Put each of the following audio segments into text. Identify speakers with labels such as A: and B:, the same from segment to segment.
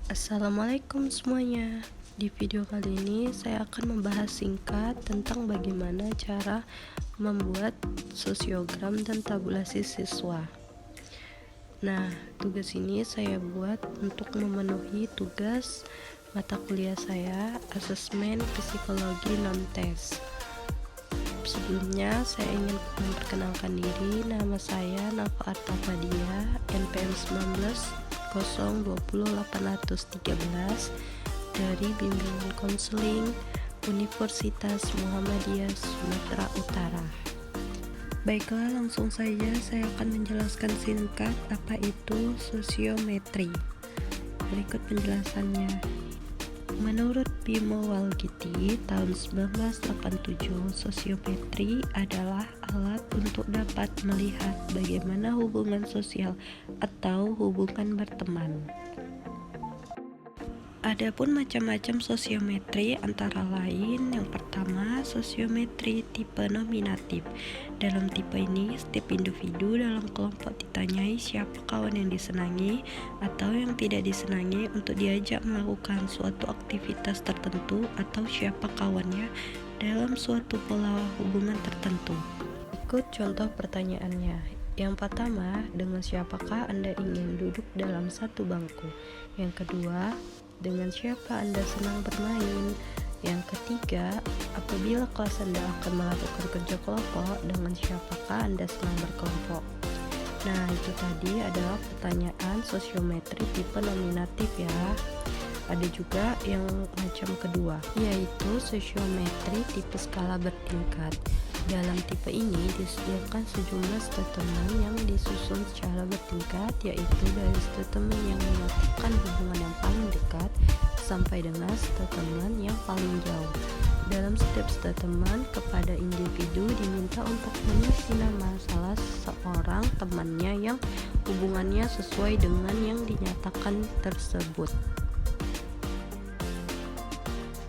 A: Assalamualaikum semuanya. Di video kali ini saya akan membahas singkat tentang bagaimana cara membuat sosiogram dan tabulasi siswa. Nah, tugas ini saya buat untuk memenuhi tugas mata kuliah saya, asesmen psikologi non-tes. Sebelumnya saya ingin memperkenalkan diri. Nama saya Nafa Artafadia, NPM 19 020-813 dari Bimbingan Konseling Universitas Muhammadiyah Sumatera Utara. Baiklah, langsung saja saya akan menjelaskan singkat apa itu sosiometri. Berikut penjelasannya. Menurut Bimo Walgiti tahun 1987, sosiometri adalah alat untuk dapat melihat bagaimana hubungan sosial atau hubungan berteman. Adapun macam-macam sosiometri antara lain, yang pertama sosiometri tipe nominatif. Dalam tipe ini, setiap individu dalam kelompok ditanyai siapa kawan yang disenangi atau yang tidak disenangi untuk diajak melakukan suatu aktivitas tertentu atau siapa kawannya dalam suatu pola hubungan tertentu. Ikut contoh pertanyaannya. Yang pertama, dengan siapakah Anda ingin duduk dalam satu bangku? Yang kedua, dengan siapa Anda senang bermain? Yang ketiga, apabila kelas Anda akan melakukan kerja kelompok, dengan siapakah Anda senang berkelompok? Nah, itu tadi adalah pertanyaan sosiometri tipe nominatif ya. Ada juga yang macam kedua, yaitu sosiometri tipe skala bertingkat. Dalam tipe ini disediakan sejumlah statement yang disusun secara bertingkat, yaitu dari statement yang menyatakan hubungan yang paling dekat sampai dengan statement yang paling jauh. Dalam setiap statement, kepada individu diminta untuk mengisi nama salah seorang temannya yang hubungannya sesuai dengan yang dinyatakan tersebut.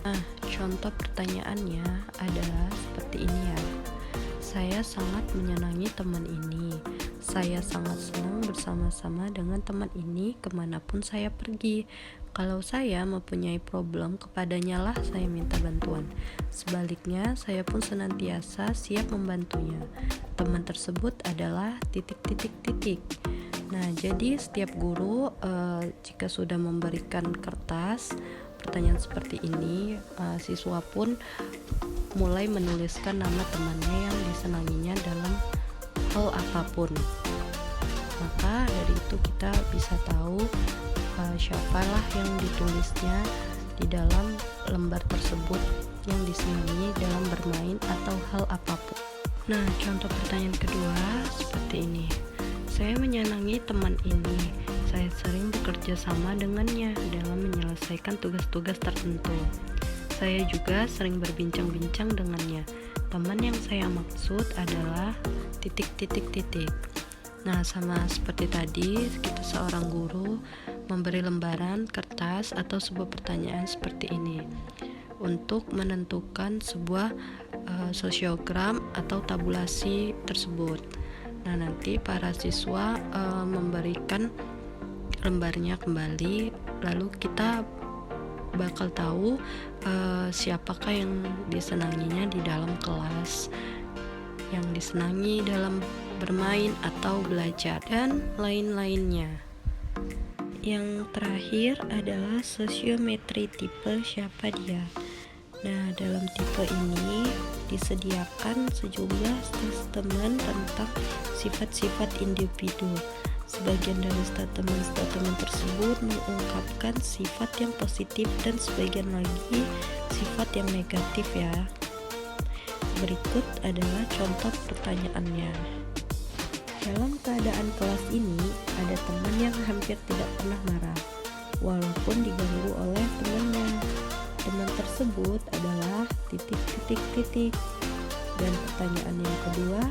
A: Nah, contoh pertanyaannya adalah seperti ini ya. Saya sangat menyenangi teman ini. Saya sangat senang bersama-sama dengan teman ini kemanapun saya pergi. Kalau saya mempunyai problem, kepadanya lah saya minta bantuan. Sebaliknya, saya pun senantiasa siap membantunya. Teman tersebut adalah titik-titik-titik. Nah, jadi setiap guru jika sudah memberikan kertas pertanyaan seperti ini, siswa pun mulai menuliskan nama temannya yang disenanginya dalam hal apapun. Maka dari itu kita bisa tahu siapalah yang ditulisnya di dalam lembar tersebut yang disenangi dalam bermain atau hal apapun. Nah, contoh pertanyaan kedua seperti ini. Saya menyenangi teman ini. Saya sering bekerja sama dengannya dalam menyelesaikan tugas-tugas tertentu. Saya juga sering berbincang-bincang dengannya. Teman yang saya maksud adalah titik-titik-titik. Nah, sama seperti tadi, kita seorang guru memberi lembaran kertas atau sebuah pertanyaan seperti ini untuk menentukan sebuah sosiogram atau tabulasi tersebut. Nah, nanti para siswa memberikan lembarnya kembali, lalu kita bakal tahu siapakah yang disenanginya di dalam kelas, yang disenangi dalam bermain atau belajar, dan lain-lainnya. Yang terakhir adalah sosiometri tipe siapa dia. Nah, dalam tipe ini disediakan sejumlah statement tentang sifat-sifat individu. Sebagian dari statement tersebut mengungkapkan sifat yang positif dan sebagian lagi sifat yang negatif ya. Berikut adalah contoh pertanyaannya. Dalam keadaan kelas ini, ada teman yang hampir tidak pernah marah, walaupun diganggu oleh temannya. Teman tersebut adalah titik-titik-titik. Dan pertanyaan yang kedua,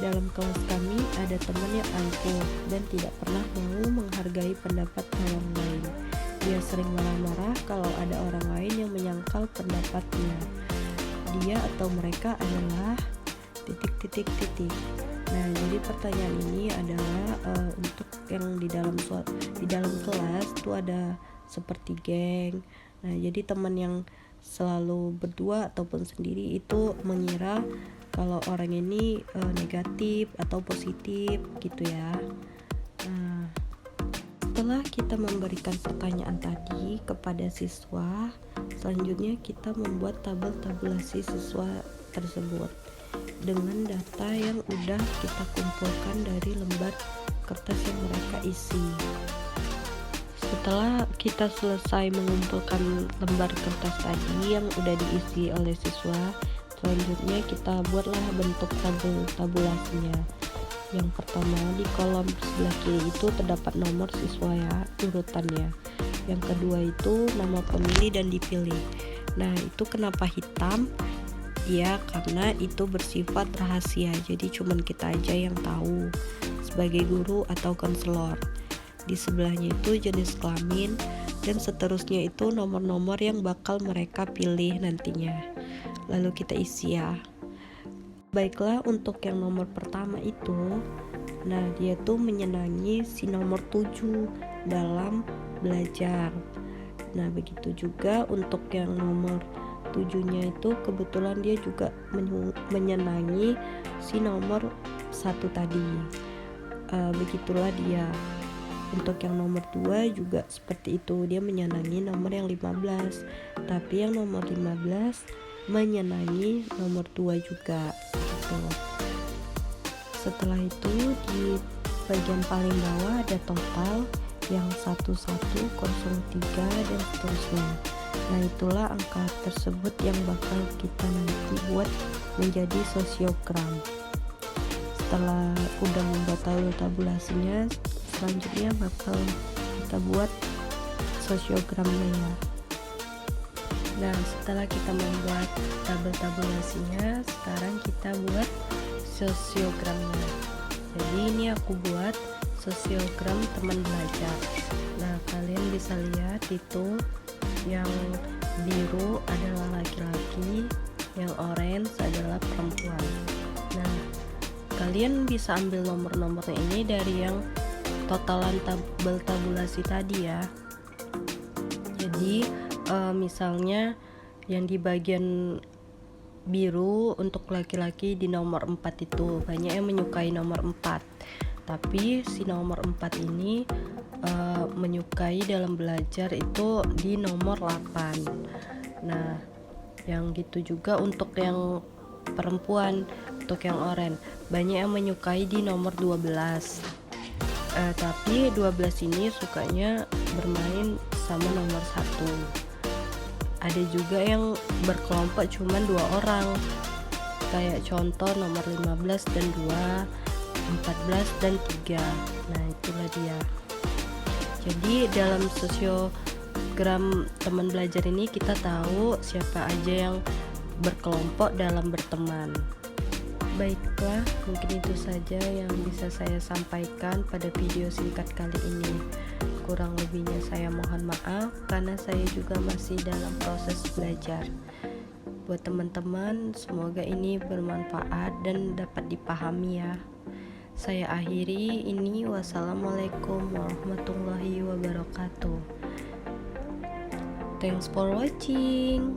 A: dalam kelas kami ada teman yang angkuh dan tidak pernah mau menghargai pendapat orang lain. Dia sering marah-marah kalau ada orang lain yang menyangkal pendapatnya. Dia atau mereka adalah titik-titik-titik. Nah, jadi pertanyaan ini adalah untuk yang di dalam kelas itu ada seperti geng. Nah, jadi teman yang selalu berdua ataupun sendiri itu mengira kalau orang ini negatif atau positif gitu ya. Nah, setelah kita memberikan pertanyaan tadi kepada siswa, selanjutnya kita membuat tabel tabulasi siswa tersebut dengan data yang udah kita kumpulkan dari lembar kertas yang mereka isi. Setelah kita selesai mengumpulkan lembar kertas tadi yang udah diisi oleh siswa, selanjutnya kita buatlah bentuk tabel tabulasinya. Yang pertama, di kolom sebelah kiri itu terdapat nomor siswa ya, urutannya. Yang kedua itu nama pemilih dan dipilih. Nah, itu kenapa hitam? Ya, karena itu bersifat rahasia, jadi cuman kita aja yang tahu sebagai guru atau konselor. Di sebelahnya itu jenis kelamin, dan seterusnya itu nomor-nomor yang bakal mereka pilih nantinya. Lalu kita isi ya. Baiklah, untuk yang nomor pertama itu, nah dia tuh menyenangi si nomor 7 dalam belajar. Nah, begitu juga untuk yang nomor 7-nya itu kebetulan dia juga menyenangi si nomor 1 tadi. Begitulah dia. Untuk yang nomor 2 juga seperti itu, dia menyenangi nomor yang 15. Tapi yang nomor 15 menyenangi nomor 2 juga gitu. Setelah itu di bagian paling bawah ada total yang 1103 dan seterusnya. Nah, itulah angka tersebut yang bakal kita nanti buat menjadi sosiogram. Setelah udah membuat tabulasinya, selanjutnya bakal kita buat sosiogramnya ya. Nah, setelah kita membuat tabulasinya, sekarang kita buat sosiogramnya. Jadi ini aku buat sosiogram teman belajar. Nah, kalian bisa lihat itu yang biru adalah laki-laki, yang orange adalah perempuan. Nah, kalian bisa ambil nomor-nomornya ini dari yang totalan tabulasi tadi ya. Jadi misalnya yang di bagian biru untuk laki-laki di nomor 4 itu banyak yang menyukai nomor 4, tapi si nomor 4 ini menyukai dalam belajar itu di nomor 8. Nah, yang gitu juga untuk yang perempuan, untuk yang oranye banyak yang menyukai di nomor 12. Tapi 12 ini sukanya bermain sama nomor 1. Ada juga yang berkelompok cuman 2 orang, kayak contoh nomor 15 dan 2, 14 dan 3. Nah, itulah dia. Jadi dalam sosiogram teman belajar ini kita tahu siapa aja yang berkelompok dalam berteman. Baiklah, mungkin itu saja yang bisa saya sampaikan pada video singkat kali ini. Kurang lebihnya saya mohon maaf karena saya juga masih dalam proses belajar. Buat teman-teman, semoga ini bermanfaat dan dapat dipahami ya. Saya akhiri ini. Wassalamualaikum warahmatullahi wabarakatuh. Thanks for watching.